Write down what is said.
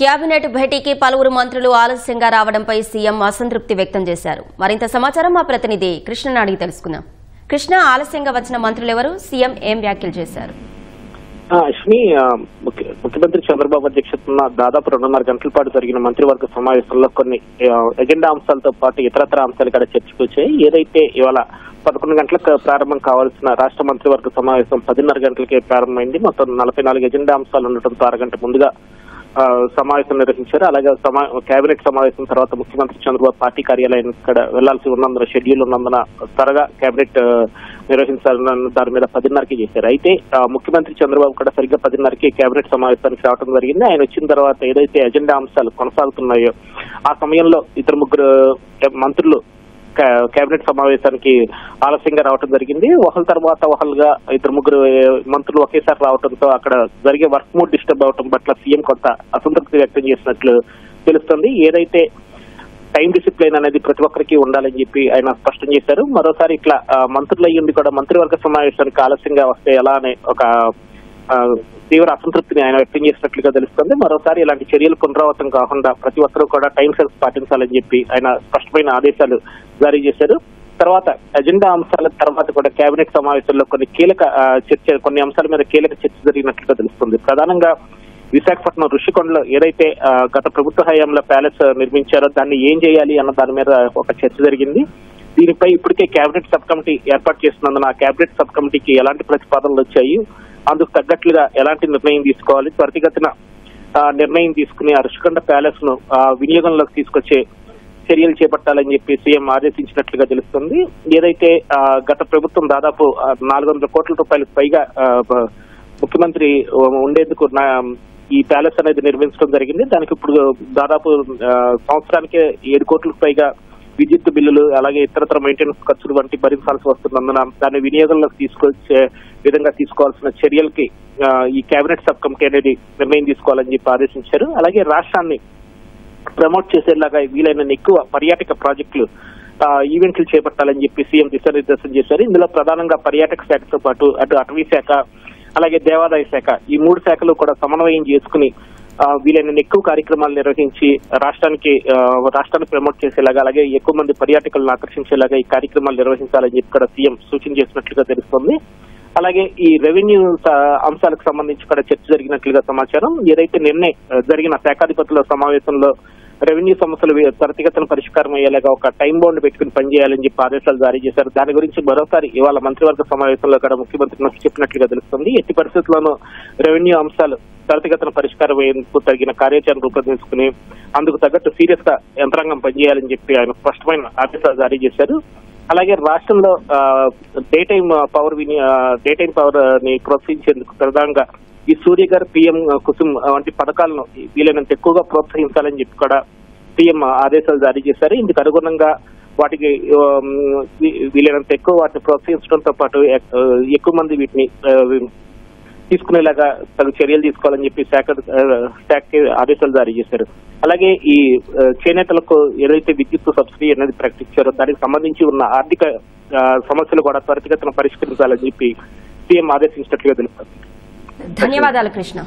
Cabinet భేటీకి పలువురు మంత్రులు ఆలస్యంగా రావడంపై సీఎం అసంతృప్తి వ్యక్తం చేశారు. మరింత సమాచారం మా ప్రతినిధి కృష్ణను అడిగి తెలుసుకుందాం. కృష్ణ, ఆలస్యంగా వచ్చిన మంత్రులెవరు? సీఎం ఏం వ్యాఖ్యలు చేశారు? అశ్విని, ముఖ్యమంత్రి చంద్రబాబు అధ్యక్షతన దాదాపు 2.5 గంటల పాటు జరిగిన మంత్రివర్గ సమావేశంలో కొన్ని ఎజెండా అంశాలతో పాటు ఇతరత్ర అంశాలు కూడా చర్చకు వచ్చాయి. ఏదైతే ఇవాళ 11 గంటలకు ప్రారంభం కావాల్సిన రాష్ట్ర మంత్రివర్గ సమావేశం 10:30 గంటలకే ప్రారంభమైంది. మొత్తం 44 ఎజెండా అంశాలు ఉండటంతో 6 గంటల ముందుగా సమావేశం నిర్వహించారు. అలాగే కేబినెట్ సమావేశం తర్వాత ముఖ్యమంత్రి చంద్రబాబు పార్టీ కార్యాలయం ఇక్కడ వెళ్లాల్సి ఉన్నందున, షెడ్యూల్ ఉన్నందున త్వరగా కేబినెట్ నిర్వహించాలన్న దాని మీద 10:30కి చేశారు. అయితే ముఖ్యమంత్రి చంద్రబాబు కూడా సరిగ్గా 10:30కి కేబినెట్ సమావేశానికి రావడం జరిగింది. ఆయన వచ్చిన తర్వాత ఏదైతే ఎజెండా అంశాలు కొనసాగుతున్నాయో ఆ సమయంలో 2-3 మంత్రులు కేబినెట్ సమావేశానికి ఆలస్యంగా రావడం జరిగింది. ఒకళ్ళ తర్వాత ఒకళ్ళుగా 2-3 మంత్రులు ఒకేసారి రావడంతో అక్కడ జరిగే వర్క్ మూడ్ డిస్టర్బ్ అవడం పట్ల సీఎం కొంత అసంతృప్తి వ్యక్తం చేసినట్లు తెలుస్తుంది. ఏదైతే టైం డిసిప్లిన్ అనేది ప్రతి ఒక్కరికి ఉండాలని చెప్పి ఆయన స్పష్టం చేశారు. మరోసారి ఇట్లా మంత్రులు అయ్యింది కూడా మంత్రివర్గ సమావేశానికి ఆలస్యంగా వస్తే ఎలా అనే ఒక తీవ్ర అసంతృప్తిని ఆయన వ్యక్తం చేసినట్లుగా తెలుస్తుంది. మరోసారి ఇలాంటి చర్యలు పునరావృతం కాకుండా ప్రతి ఒక్కరూ కూడా టైం సెన్స్ పాటించాలని చెప్పి ఆయన స్పష్టమైన ఆదేశాలు జారీ చేశారు. తర్వాత ఎజెండా అంశాల తర్వాత కూడా కేబినెట్ సమావేశంలో కొన్ని అంశాల మీద కీలక చర్చ జరిగినట్లుగా తెలుస్తుంది. ప్రధానంగా విశాఖపట్నం ఋషికొండలో ఏదైతే గత ప్రభుత్వ హయాంలో ప్యాలెస్ నిర్మించారో దాన్ని ఏం చేయాలి అన్న దాని మీద ఒక చర్చ జరిగింది. దీనిపై ఇప్పటికే కేబినెట్ సబ్ కమిటీ ఏర్పాటు చేస్తున్నందున ఆ కేబినెట్ సబ్ కమిటీకి ఎలాంటి ప్రతిపాదనలు వచ్చాయి, అందుకు తగ్గట్లుగా ఎలాంటి నిర్ణయం తీసుకోవాలి, త్వరితగతిన నిర్ణయం తీసుకుని ఆ ఋషికొండ ప్యాలెస్ ను వినియోగంలోకి తీసుకొచ్చే చర్యలు చేపట్టాలని చెప్పి సీఎం ఆదేశించినట్లుగా తెలుస్తుంది. ఏదైతే గత ప్రభుత్వం దాదాపు 400 కోట్ల రూపాయలకు పైగా ముఖ్యమంత్రి ఉండేందుకు ఈ ప్యాలెస్ అనేది నిర్మించడం జరిగింది. దానికి ఇప్పుడు దాదాపు సంవత్సరానికి 7 కోట్లకు పైగా విద్యుత్ బిల్లులు అలాగే ఇతరత్ర మెయింటెనెన్స్ ఖర్చులు వంటి భరించాల్సి వస్తున్నందున దాన్ని వినియోగంలోకి తీసుకొచ్చే విధంగా తీసుకోవాల్సిన చర్యలకి ఈ కేబినెట్ సబ్ కమిటీ అనేది నిర్ణయం తీసుకోవాలని చెప్పి ఆదేశించారు. అలాగే రాష్ట్రాన్ని ప్రమోట్ చేసేలాగా వీలైన ఎక్కువ పర్యాటక ప్రాజెక్టులు ఈవెంట్లు చేపట్టాలని చెప్పి సీఎం దిశానిర్దేశం చేశారు. ఇందులో ప్రధానంగా పర్యాటక శాఖతో పాటు అటు అటవీ శాఖ అలాగే దేవాదాయ శాఖ ఈ 3 శాఖలు కూడా సమన్వయం చేసుకుని వీలైన ఎక్కువ కార్యక్రమాలు నిర్వహించి రాష్ట్రాన్ని ప్రమోట్ చేసేలాగా అలాగే ఎక్కువ మంది పర్యాటకులను ఆకర్షించేలాగా ఈ కార్యక్రమాలు నిర్వహించాలని చెప్పి కూడా సీఎం సూచన చేసినట్లుగా తెలుస్తోంది. అలాగే ఈ రెవెన్యూ అంశాలకు సంబంధించి కూడా చర్చ జరిగినట్లుగా సమాచారం. ఏదైతే నిన్నే జరిగిన శాఖాధిపతుల సమావేశంలో రెవెన్యూ సమస్యలు త్వరితగతిన పరిష్కారం అయ్యేలాగా ఒక టైం బౌండ్ పెట్టుకుని పనిచేయాలని చెప్పి ఆదేశాలు జారీ చేశారు. దాని గురించి మరోసారి ఇవాళ మంత్రివర్గ సమావేశంలో కూడా ముఖ్యమంత్రి నొక్కి చెప్పినట్లుగా తెలుస్తుంది. ఎట్టి పరిస్థితుల్లోనూ రెవెన్యూ అంశాలు త్వరితగతిన పరిష్కారం అయ్యేందుకు తగిన కార్యాచరణ రూపొందించుకుని అందుకు తగ్గట్టు సీరియస్ గా యంత్రాంగం పనిచేయాలని చెప్పి ఆయన స్పష్టమైన ఆదేశాలు జారీ చేశారు. అలాగే రాష్ట్రంలో డే టైం పవర్ ని ప్రోత్సహించేందుకు ప్రధానంగా ఈ సూర్యగర్, పిఎం కుసుమ్ వంటి పథకాలను వీలైనంత ఎక్కువగా ప్రోత్సహించాలని చెప్పి కూడా సీఎం ఆదేశాలు జారీ చేశారు. ఇందుకు అనుగుణంగా వాటికి వీలైనంత ఎక్కువ వాటిని ప్రోత్సహించడంతో పాటు ఎక్కువ మంది వీటిని తీసుకునేలాగా తగు చర్యలు తీసుకోవాలని చెప్పి శాఖకి ఆదేశాలు జారీ చేశారు. అలాగే ఈ చేనేతలకు ఏదైతే విద్యుత్ సబ్సిడీ అనేది ప్రకటించారో దానికి సంబంధించి ఉన్న ఆర్థిక సమస్యలు కూడా త్వరితగతిన పరిష్కరించాలని చెప్పి సీఎం ఆదేశించినట్లుగా తెలుస్తుంది. ధన్యవాదాలు కృష్ణ.